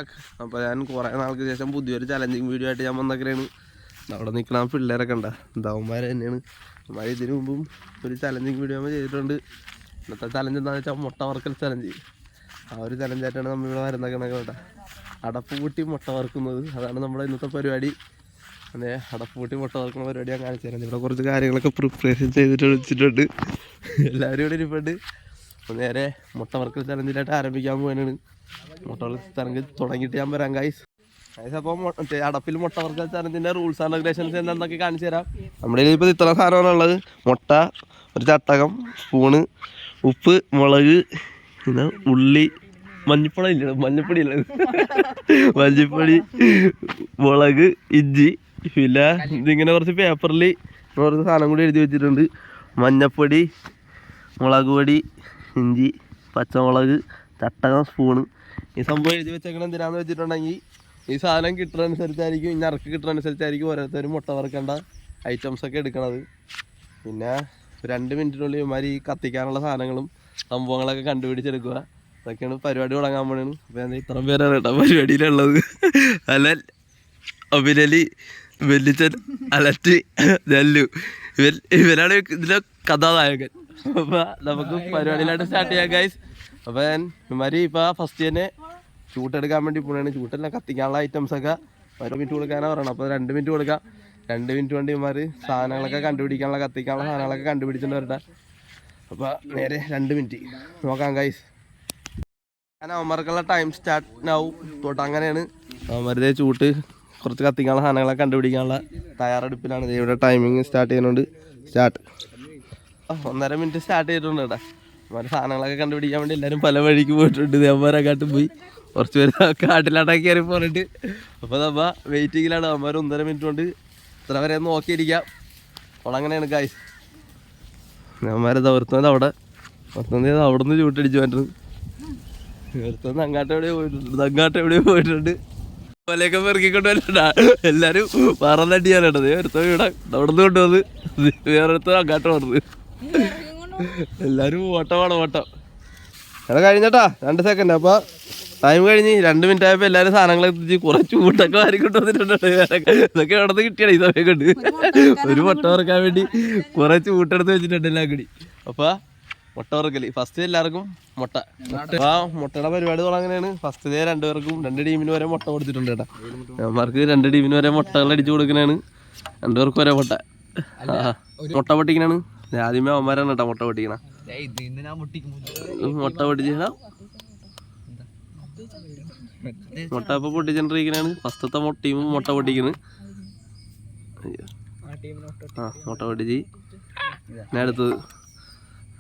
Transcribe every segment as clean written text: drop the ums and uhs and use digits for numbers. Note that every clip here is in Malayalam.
ബാക്ക്. അപ്പോൾ ഞാൻ കുറേ നാൾക്ക് ശേഷം പുതിയൊരു ചലഞ്ചിങ് വീഡിയോ ആയിട്ട് ഞാൻ വന്നൊക്കെയാണ്. അവിടെ നിൽക്കണ പിള്ളേരൊക്കെ ഉണ്ടാ ദവന്മാർ തന്നെയാണ്. അവന്മാർ ഇതിനു മുമ്പും ഒരു ചലഞ്ചിങ് വീഡിയോ നമ്മൾ ചെയ്തിട്ടുണ്ട്. ഇന്നത്തെ ചലഞ്ച് എന്താണെന്ന് വെച്ചാൽ മുട്ട വറുക്കൽ ചലഞ്ച്. ആ ഒരു ചലഞ്ചായിട്ടാണ് നമ്മളിവിടെ വരുന്നൊക്കെ കേട്ടോ. അടപ്പ് കൂട്ടി മുട്ട വറുക്കുന്നത്, അതാണ് നമ്മുടെ ഇന്നത്തെ പരിപാടി. അതെ, അടപ്പ് കൂട്ടി മുട്ട വറുക്കുന്ന പരിപാടി ഞാൻ കാണിച്ചു തരാം. ഇവിടെ കുറച്ച് കാര്യങ്ങളൊക്കെ പ്രിപ്പറേഷൻ ചെയ്തിട്ട് വെച്ചിട്ടുണ്ട്. എല്ലാവരും ഇവിടെ ഇരിപ്പുണ്ട്. അപ്പോൾ നേരെ മുട്ട വറുക്കൽ ചലഞ്ചിലായിട്ട് ആരംഭിക്കാൻ പോകാനാണ്. മുട്ട വറുക്കൽ ചലഞ്ച് തുടങ്ങിയിട്ട് ഞാൻ വരാം ഗൈസ്. അപ്പോൾ അടപ്പിൽ മുട്ട വറുക്കൽ ചലഞ്ചിൻ്റെ റൂൾസ് ആൻഡ് റെഗുലേഷൻസ് എന്താണെന്നൊക്കെ കാണിച്ചു തരാം. നമ്മുടെ കയ്യിൽ ഇപ്പോൾ ഇത്ര സാധനമാണുള്ളത്: മുട്ട, ഒരു ചട്ടകം, സ്പൂണ്, ഉപ്പ്, മുളക്, പിന്നെ ഉള്ളി, മഞ്ഞപ്പൊടി ഇല്ല, മഞ്ഞപ്പൊടി ഉള്ളത്, മഞ്ഞപ്പൊടി, മുളക്, ഇഞ്ചി, പിന്നെ ഇതിങ്ങനെ കുറച്ച് പേപ്പറിൽ കുറച്ച് സാധനം കൂടി എഴുതി വെച്ചിട്ടുണ്ട്. മഞ്ഞപ്പൊടി, മുളക് പൊടി, ഇഞ്ചി, പച്ചമുളക്, ചട്ടകം, സ്പൂണ്. ഈ സംഭവം എഴുതി വെച്ചേക്കണം എന്തിനാന്ന് വെച്ചിട്ടുണ്ടെങ്കിൽ ഈ സാധനം കിട്ടുന്നതനുസരിച്ചായിരിക്കും, ഇനി ഇറക്കി കിട്ടുന്നതനുസരിച്ചായിരിക്കും ഓരോരുത്തരും മുട്ട വറുക്കേണ്ട ഐറ്റംസൊക്കെ എടുക്കണത്. പിന്നെ 2 മിനിറ്റിനുള്ളിൽ ഇവന്മാർ ഈ കത്തിക്കാനുള്ള സാധനങ്ങളും സംഭവങ്ങളൊക്കെ കണ്ടുപിടിച്ചെടുക്കുക. അതൊക്കെയാണ് പരിപാടി തുടങ്ങാൻ പോണേണ്. അപ്പോൾ ഞാൻ ഇത്രയും പേരാണ് കേട്ടോ പരിപാടിയിലുള്ളത്. അലൻ, അഭിനലി, വെല്ലിച്ചൻ, അലറ്റ്, ജല്ലു, ഇവരാണ് ഇതിലെ കഥാനായകൻ. അപ്പോൾ നമുക്ക് പരിപാടിയിലായിട്ട് സ്റ്റാർട്ട് ചെയ്യാം ഗൈസ്. അപ്പോൾ ഞാൻ ഇവന്മാർ ഇപ്പോൾ ഫസ്റ്റ് തന്നെ ചൂട്ടെടുക്കാൻ വേണ്ടി പോകണേണ്. ചൂട്ടെല്ലാം കത്തിക്കാനുള്ള ഐറ്റംസൊക്കെ 1 മിനിറ്റ് കൊടുക്കാനാണ് പറയണം. അപ്പോൾ 2 മിനിറ്റ് കൊടുക്കാം. 2 മിനിറ്റ് കൊണ്ട് ഇവന്മാർ സാധനങ്ങളൊക്കെ കണ്ടുപിടിക്കാനുള്ള കത്തിക്കാനുള്ള സാധനങ്ങളൊക്കെ കണ്ടുപിടിച്ചിട്ട് വരട്ടെ. അപ്പോൾ നേരെ 2 മിനിറ്റ് നോക്കാം ഗൈസ്. ഞാൻ അവന്മാർക്കുള്ള ടൈം സ്റ്റാർട്ട് ആവും തൊട്ട് അങ്ങനെയാണ്. അവന്മാരുടെ ചൂട്ട് കുറച്ച് കത്തിക്കാനുള്ള സാധനങ്ങളൊക്കെ കണ്ടുപിടിക്കാനുള്ള തയ്യാറെടുപ്പിലാണ്. ഇവിടെ ടൈമിങ് സ്റ്റാർട്ട് ചെയ്യുന്നുണ്ട്. സ്റ്റാർട്ട് 1.5 മിനിറ്റ് സ്റ്റാർട്ട് ചെയ്തിട്ടുണ്ട് കേട്ടോ. അവന്മാർ സാധനങ്ങളൊക്കെ കണ്ടുപിടിക്കാൻ വേണ്ടി എല്ലാവരും പല വഴിക്ക് പോയിട്ടുണ്ട്. അവന്മാരെക്കാട്ടും പോയി കുറച്ച് പേര് കാട്ടിലാട്ടാക്കി കയറി പോയിട്ട്. അപ്പോൾ നമ്മ വെയിറ്റിങ്ങിലാണ്. അവന്മാർ 1.5 മിനിറ്റ് കൊണ്ട് ഇത്ര വരെ നോക്കിയിരിക്കാം. അപ്പോൾ അങ്ങനെയാണ് ഗൈസ്. അവന്മാരെ ദൗർത്തുന്നത് അവിടെ അവിടെ നിന്ന് ചൂട്ടടിച്ച് പറ്റുന്നത്. ദൗർത്തുന്നത് അങ്ങാട്ടെവിടെയോ പോയിട്ടുണ്ട്. പോലെയൊക്കെ പെറുക്കിക്കൊണ്ട് വരണ്ട. എല്ലാവരും പറന്നടിയാനാട്ടത്. ഒരുത്തം ഇവിടെ അവിടെ നിന്ന് കൊണ്ടുവന്ന് വേറൊരുത്തം അങ്ങാട്ട് വന്നത്. എല്ലാവരും ഓട്ടമാണ് ഓട്ടം. അവിടെ കഴിഞ്ഞട്ടാ 2 സെക്കൻഡ്. അപ്പോൾ ടൈം കഴിഞ്ഞ് 2 മിനിറ്റ് ആയപ്പോൾ എല്ലാവരും സാധനങ്ങൾ എത്തിച്ച് കുറച്ച് കൂട്ടൊക്കെ വാരിക്കൊണ്ട് വന്നിട്ടുണ്ട്. ഇതൊക്കെ അവിടെ നിന്ന് കിട്ടിയാണ് ഈ സമയം കൊണ്ട്. ഒരു മുട്ട വറുക്കാൻ വേണ്ടി കുറച്ച് കൂട്ടെടുത്ത് വെച്ചിട്ടുണ്ട് എല്ലാം കൂടി. അപ്പോൾ മുട്ട വറുക്കൽ ഫസ്റ്റ് എല്ലാവർക്കും മുട്ട. അപ്പോൾ മുട്ടയുടെ പരിപാടി തുടങ്ങനെയാണ്. ഫസ്റ്റ് 2 പേർക്കും 2 ടീമിന് വരെ മുട്ട കൊടുത്തിട്ടുണ്ട് കേട്ടോ. അവന്മാർക്ക് 2 ടീമിന് വരെ മുട്ടകൾ അടിച്ചു കൊടുക്കണാണ്. 2 പേർക്ക് ഒരേ മുട്ട. മുട്ട പൊട്ടിക്കണാണ്. ആദ്യമേ അവന്മാരാണ് കേട്ടോ മുട്ട പൊട്ടിക്കണ. മുട്ട പൊട്ടിച്ചാ മുട്ട ഇപ്പൊ പൊട്ടിച്ചോണ്ടിരിക്കണാണ്. ഫസ്റ്റത്തെ ടീം മുട്ട പൊട്ടിക്കണ്. മുട്ട പൊട്ടിച്ച്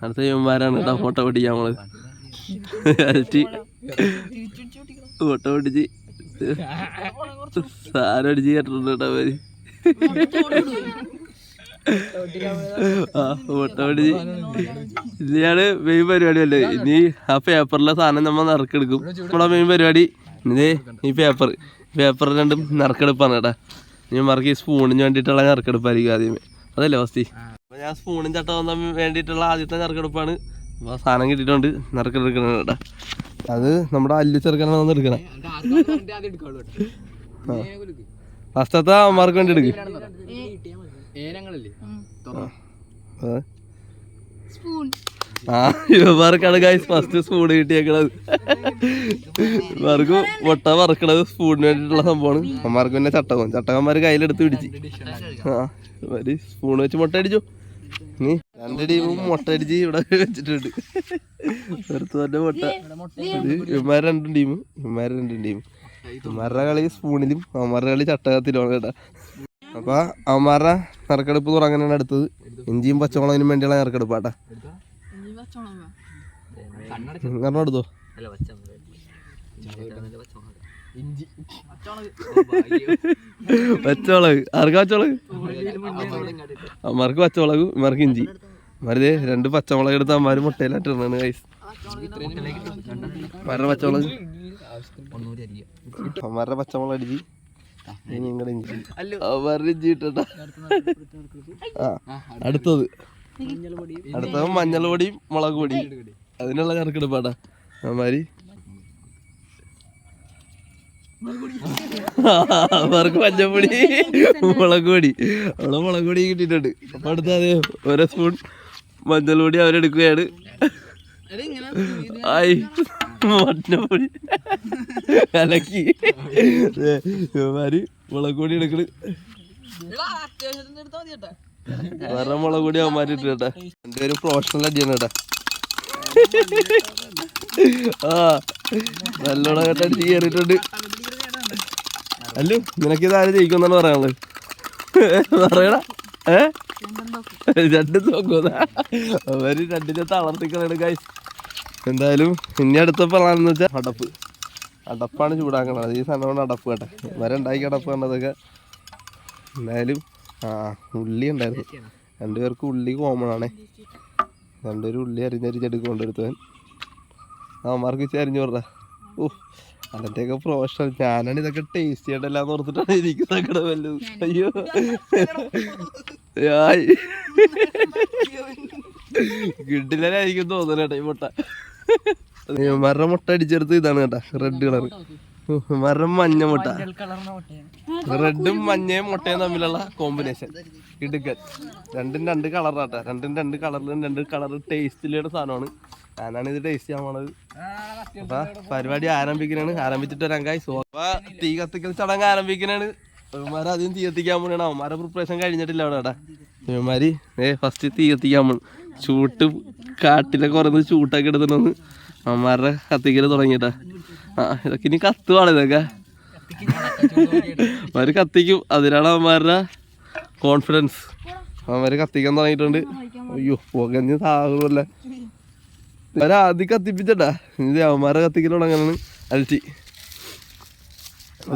അടുത്ത ഇവന്മാരാണ് കേട്ടോ മുട്ട പൊട്ടിക്കാൻ നമ്മള്. മുട്ട പൊട്ടിച്ച് സാധനം അടിച്ച് കേട്ടിട്ടുണ്ട് കേട്ടോ അവര്. മുട്ട പൊട്ടിച്ച് ഇനിയാണ് മെയിൻ പരിപാടി അല്ലേ. ഇനി ആ പേപ്പറിലെ സാധനം നമ്മൾ നറുക്കെടുക്കും. നമ്മളെ മെയിൻ പരിപാടി ഇനി ഈ പേപ്പർ രണ്ടും നറുക്കെടുപ്പാണ് കേട്ടാ. ഇനി മറക്ക് ഈ സ്പൂണിന് വേണ്ടിയിട്ടുള്ള നറുക്കെടുപ്പായിരിക്കും ആദ്യമേ. അതല്ലേ ഫസ്റ്റ്. അപ്പോൾ ഞാൻ സ്പൂണും ചട്ടവും തമ്മിൽ വേണ്ടിയിട്ടുള്ള ആദ്യത്തെ നറുക്കെടുപ്പാണ്. അപ്പോൾ സാധനം കിട്ടിയിട്ടുണ്ട്, നറുക്കെടുക്കണം കേട്ടാ. അത് നമ്മുടെ അല്ലി ചെറുക്കനാണ് വന്ന് എടുക്കണം. ഫസ്റ്റത്തെ അവന്മാർക്ക് വേണ്ടി എടുക്കും. ഇവന്മാർക്കാണ് ഗൈസ് ഫസ്റ്റ് സ്പൂൺ കിട്ടിയേക്കണത്. ഇവർക്ക് മുട്ട വറുക്കണത് സ്പൂണിന് വേണ്ടിയിട്ടുള്ള സംഭവമാണ്. അമ്മമാർക്ക് പിന്നെ ചട്ടകന്മാര് കയ്യിലെടുത്ത് പിടിച്ച് സ്പൂൺ വെച്ച് മുട്ട അടിച്ചു. ഇനി 2 ടീമും മുട്ട അടിച്ച് ഇവിടെ വെച്ചിട്ടുണ്ട്. തന്നെ മുട്ട ഇവന്മാർ 2 ടീമും ഇവന്മാരുടെ കളി സ്പൂണിലും അവന്മാരുടെ കളി ചട്ടകത്തിലുമാണ് കേട്ടാ. അപ്പൊ അവന്മാരുടെ നറുക്കെടുപ്പ് തുടങ്ങാനാണ് അടുത്തത്. ഇഞ്ചിയും പച്ചമുളകിനും വേണ്ടിയുള്ള നറുക്കെടുപ്പാട്ടാ. എടുത്തോ പച്ചമുളക്. ആർക്കാ പച്ചമുളക്? അമ്മമാർക്ക് പച്ചമുളകും ഇമാർക്ക് ഇഞ്ചി. അമ്മമാര് 2 പച്ചമുളക് എടുത്ത് അമ്മമാര് മുട്ടയിലായിട്ടാണ് ഗൈസ്. അമ്മമാരുടെ പച്ചമുളക് അമ്മമാരുടെ പച്ചമുളക് അടിച്ച് നിങ്ങളുടെ ഇഞ്ചി അവന്മാരുടെ ഇഞ്ചി ഇട്ട. അടുത്തത് മഞ്ഞൾ പൊടിയും മുളക് പൊടിയും അതിനുള്ള നറുക്കെടുപ്പാട്ടാ. അമ്മമാര് അവർക്ക് മഞ്ഞപ്പൊടി മുളക് പൊടി അവളെ മുളക് പൊടി കിട്ടിയിട്ടുണ്ട്. അപ്പൊ അടുത്ത അതെ ഓരോ സ്പൂൺ മഞ്ഞൾ പൊടി അവരെടുക്കുകയാണ്. ആയി മഞ്ഞപ്പൊടി കലക്കി മുളക് പൊടി എടുക്കണ്. വേറെ മുളക് പൊടി അവന്മാര് ഇട്ടിട്ടാ. രണ്ടുപേരും പ്രൊഫഷണൽ അടിയാണ് കേട്ടാ. ആ നല്ലോണം കേട്ടടിച്ച് കയറിയിട്ടുണ്ട്. അല്ലു നിനക്കിത് ആര് ജയിക്കുന്നാണ് പറയാനുള്ളത്? പറയടാ. രണ്ടും നോക്കുന്ന അവര് രണ്ടിനെ തളർത്തിക്കളയാണ് ഗൈസ്. എന്തായാലും ഇനി അടുത്ത പ്ലാനെന്ന് വെച്ചാൽ അടപ്പാണ് ചൂടാക്കണത്. ഈ സാധനം കൊണ്ട് അടപ്പ് കേട്ടെ ഉണ്ടാക്കി അടപ്പ് കണ്ടതൊക്കെ. എന്തായാലും ഉള്ളി ഉണ്ടായിരുന്നു. രണ്ടുപേർക്ക് ഉള്ളി കോമൺ ആണേ. രണ്ടുപേരും ഉള്ളി അരിഞ്ഞരിഞ്ഞെടുക്കൊണ്ടെടുത്തവൻ അവന്മാർക്ക് വെച്ച് അരിഞ്ഞു പറഞ്ഞ. ഓ അതിൻ്റെയൊക്കെ പ്രൊഫഷണൽ. ഞാനാണ് ഇതൊക്കെ ടേസ്റ്റ് ചെയ്യണ്ടല്ലാന്ന് ഓർത്തിട്ടാണ് എനിക്ക് സങ്കടം വല്ലത്. അയ്യോ കിട്ടില്ലായിരിക്കും തോന്നണേട്ടാ ഈ മുട്ട. മരം മുട്ട അടിച്ചെടുത്ത് ഇതാണ് കേട്ടാ റെഡ് കളർ. മരം മഞ്ഞ മുട്ട. റെഡും മഞ്ഞയും മുട്ടയും തമ്മിലുള്ള കോമ്പിനേഷൻ ഇടുക്കൻ. രണ്ടും രണ്ട് കളറാട്ടാ. രണ്ടും രണ്ട് കളറിലും രണ്ട് കളർ ടേസ്റ്റിലുള്ള സാധനമാണ്. ഞാനാണ് ഇത് ടേസ്റ്റ് ചെയ്യാൻ പോണത്. അപ്പൊ പരിപാടി ആരംഭിച്ചിട്ട് വരാൻ കായ്. തീ കത്തിക്കൽ ചടങ്ങ് ആരംഭിക്കണാണ്. ഇവന്മാര് ആദ്യം തീ കത്തിക്കാൻ പോണാണ്. അവന്മാരെ പ്രിപ്പറേഷൻ കഴിഞ്ഞിട്ടില്ല അവിടെ കേട്ടാ. ഇവന്മാര് ഫസ്റ്റ് തീ കത്തിക്കാൻ പോണു. ചൂട്ട് കാട്ടിലൊക്കെ കുറഞ്ഞ് ചൂട്ടൊക്കെ എടുത്തിട്ടൊന്ന് അവന്മാരുടെ കത്തിക്കൽ തുടങ്ങിട്ടാ. ഇതൊക്കെ ഇനി കത്തുവാണ്. ഇതൊക്കെ അവര് കത്തിക്കും. അതിനാണ് അവന്മാരുടെ കോൺഫിഡൻസ്. അവന്മാര് കത്തിക്കാൻ തുടങ്ങിയിട്ടുണ്ട്. അയ്യോ പുകഞ്ഞ് താകുമല്ലേ. അവരാദ്യം കത്തിപ്പിച്ചട്ടാ. ഇനി അവന്മാരെ കത്തിക്കൽ തുടങ്ങാനാണ്. അൽറ്റി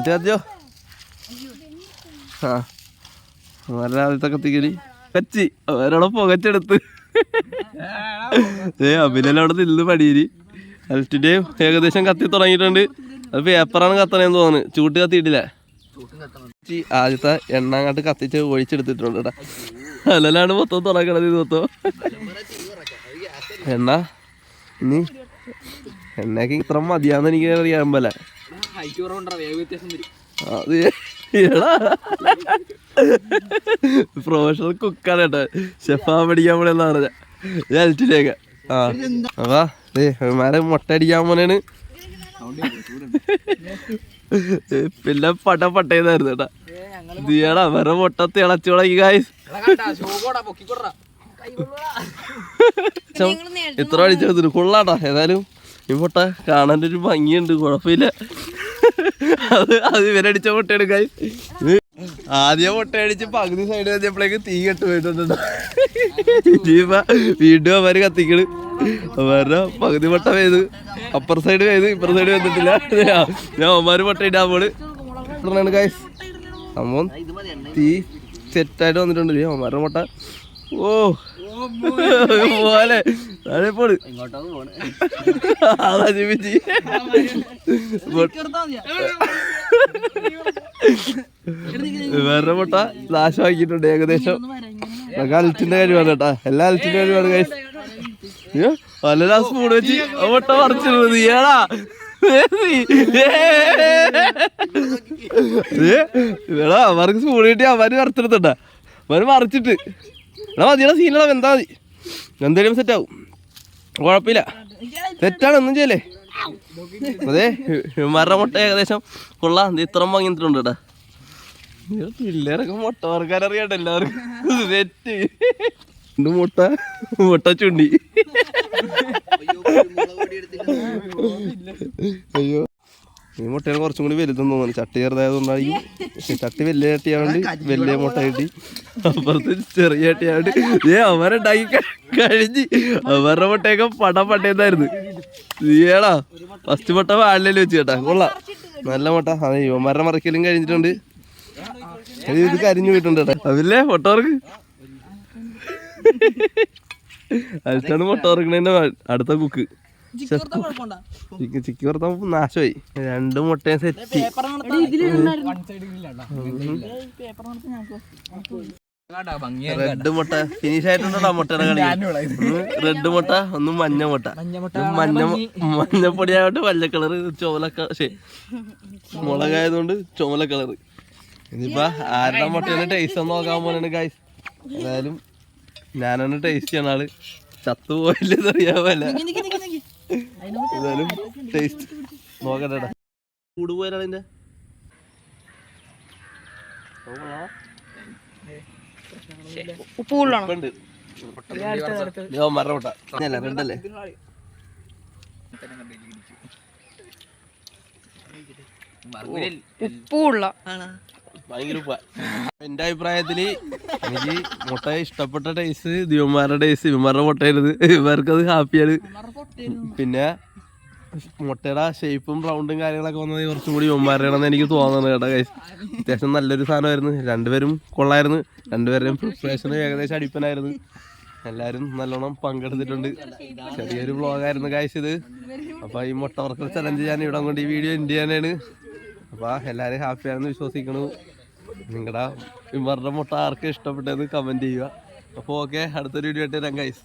കത്തിയോ? ആ അവന്മാരുടെ ആദ്യത്തെ കത്തിക്കല് കച്ചി. അവരോടെ പുകച്ചെടുത്ത് അഭിനയം അവിടെ നിന്ന് പടിയില്. അൽറ്റിന്റെയും ഏകദേശം കത്തി തുടങ്ങിയിട്ടുണ്ട്. അത് പേപ്പറാണ് കത്തണേന്ന് തോന്നുന്നു. ചൂട്ട് കത്തിയിട്ടില്ല. ആദ്യത്തെ എണ്ണ അങ്ങോട്ട് കത്തിച്ച് ഒഴിച്ചെടുത്തിട്ടുണ്ട് കേട്ടാ. അല്ലാണ്ട് മൊത്തം തുടങ്ങണത്. ഇത് മൊത്തം എണ്ണ. ഇനി എണ്ണയൊക്കെ ഇത്ര മതിയാന്ന് എനിക്ക് അറിയാൻ പോലെ. അത് പ്രൊഫഷണൽ കുക്കാണ് കേട്ടോ. ഷെഫാ പഠിക്കാൻ പോണെന്നാണ് ഞാൻ അൽറ്റിലേക്ക്. ആ അപ്പാ മാരെ മുട്ട അടിക്കാൻ പോണേണ്. പിന്നെ പട്ടേന്നായിരുന്നു കേട്ടാ. ദിയാടാ വേറെ മുട്ട തിളച്ചു തുടങ്ങി ഗായ്സ്. ഇത്ര അടിച്ചെടുത്തിട്ട് കൊള്ളാട്ടാ. ഏതായാലും ഈ മുട്ട കാണാൻ ഒരു ഭംഗിയുണ്ട്. കുഴപ്പമില്ല. അത് ഇവരടിച്ച മുട്ടയാണ് ഗായ്സ്. ആദ്യം മുട്ട അടിച്ച് പകുതി സൈഡ് കഴിഞ്ഞപ്പോഴേക്ക് തീ കെട്ട് പോയിട്ടുണ്ട്. ഇനിയിപ്പ വീണ്ടും അവര് കത്തിക്കണ്. അവരുടെ പകുതി മുട്ട പെയ്ത് അപ്പർ സൈഡ് പെയ്ത് ഇപ്പുറ സൈഡ് വന്നിട്ടില്ല. ഞാൻ അവന്മാര് മുട്ട ഇടാൻ പോണ് ഗായ്സ്. സംഭവം തീ സെറ്റായിട്ട് വന്നിട്ടുണ്ട്. അവന്മാരുടെ മുട്ട ഓ പോലെ താഴെ പോണ്. വേറെ മുട്ട നാശമാക്കിയിട്ടുണ്ട് ഏകദേശം. അൽറ്റിന്റെ കഴിവാണ് കേട്ടാ. എല്ലാ അൽറ്റിന്റെ കഴിവാണ് ഗൈസ്. വല്ല സ്പൂൺ വെച്ച് മുട്ട മറിച്ചിരുന്നത് ഏടാ. അവർക്ക് സ്പൂൺ കിട്ടി അവര് മറിച്ചെടുത്തണ്ട. അവര് മറിച്ചിട്ട് എടാ മതിയുടെ സീനടാ. എന്താ മതി എന്തായാലും സെറ്റാവും. കുഴപ്പമില്ല. സെറ്റാണ്. ഒന്നും ചെയ്യല്ലേ. അതെ മര മുട്ട ഏകദേശം കൊള്ളാം. ഇത്ര വാങ്ങിയിട്ടുണ്ട് കേട്ടാ. പിള്ളേരൊക്കെ മുട്ട വറക്കാനറിയാട്ടെ എല്ലാവർക്കും. സെറ്റ് മുട്ട ചുണ്ടി. അയ്യോ ഈ മുട്ടയാണ് കുറച്ചും കൂടി വലുതെന്ന് തോന്നുന്നു. ചട്ടി ചെറുതായതുകൊണ്ടായിരിക്കും. ചട്ടി വലിയ ചട്ടിയാണ്ട് വലിയ മുട്ട കിട്ടി. അപ്പുറത്ത് ചെറിയ ചട്ടിയാണ്ട് അവരുണ്ടാക്കി കഴിഞ്ഞ് അവരുടെ മുട്ടയൊക്കെ പട്ടേന്നായിരുന്നു. ഏടാ ഫസ്റ്റ് മുട്ട വാഴയിൽ വെച്ച് കേട്ടാ. കൊള്ളാം നല്ല മുട്ട. അതെ യുവന്മാരുടെ മറക്കലും കഴിഞ്ഞിട്ടുണ്ട്. ഇത് കരിഞ്ഞു പോയിട്ടുണ്ട് കേട്ടാ. അതില്ലേ മുട്ട വർക്ക് അതിലാണ് മുട്ട വറക്കണേന്റെ അടുത്ത കുക്ക്. ചിക്കി വറുത്ത നാശമായി. രണ്ട് മുട്ടയും സെറ്റ്. റെഡ് മുട്ട ഫിനിഷ് ആയിട്ടുണ്ടോ മുട്ടയുടെ കളി? റെഡ് മുട്ട ഒന്ന് മഞ്ഞ മുട്ട, മഞ്ഞപ്പൊടിയായോണ്ട് മഞ്ഞ കളറ്, മുളകായതുകൊണ്ട് ചുമല കളറ്. ഇനിയിപ്പോ ആരുടെ മുട്ടയാണ് ടേസ്റ്റ് ഒന്ന് നോക്കാൻ പോലെയാണ് ഗൈസ്. ഏതായാലും ഞാനാണ് ടേസ്റ്റ് ചെയ്യണ ആള്, ചത്തുപോയില്ലെന്ന് അറിയാമല്ല. ഏതായാലും ടേസ്റ്റ് നോക്കട്ടെ. കൂട് പോയാലാണ് ഇതിന്റെ ഉപ്പുണ്ട്. മറ മുട്ട അല്ല റെഡല്ലേ? ഭയങ്കര ഉപ്പ. എന്റെ അഭിപ്രായത്തില് എനിക്ക് മുട്ട ഇഷ്ടപ്പെട്ട ടേസ്റ്റ് ദിവന്മാരുടെ ടേസ്റ്റ്, ഇവന്മാരുടെ മുട്ടയായിരുന്നു. ഇവർക്കത് ഹാപ്പിയാണ്. പിന്നെ മുട്ടയുടെ ഷേപ്പും റൗണ്ടും കാര്യങ്ങളൊക്കെ വന്നത് കുറച്ചും കൂടി ഇവന്മാരുടെയാണെന്ന് എനിക്ക് തോന്നുന്നത് കേട്ടോ ഗൈസ്. അത്യാവശ്യം നല്ലൊരു സാധനമായിരുന്നു. രണ്ടുപേരും കൊള്ളായിരുന്നു. രണ്ടുപേരുടെയും പ്രിപ്പറേഷനും ഏകദേശം അടിപ്പനായിരുന്നു. എല്ലാവരും നല്ലോണം പങ്കെടുത്തിട്ടുണ്ട്. ചെറിയൊരു വ്ളോഗായിരുന്നു ഗൈസ് ഇത്. അപ്പോൾ ഈ മുട്ട വറക്കൽ ചലഞ്ച് ഞാൻ ഇവിടെ കൊണ്ട് ഈ വീഡിയോ എൻഡ് ചെയ്യാനാണ്. അപ്പോൾ എല്ലാവരും ഹാപ്പിയാണെന്ന് വിശ്വസിക്കണു. നിങ്ങളുടെ ഇവരുടെ മുട്ട ആർക്കും ഇഷ്ടപ്പെട്ടതെന്ന് കമൻറ്റ് ചെയ്യുക. അപ്പോൾ ഓക്കെ, അടുത്തൊരു വീഡിയോ ആയിട്ട് വരാം ഗൈസ്.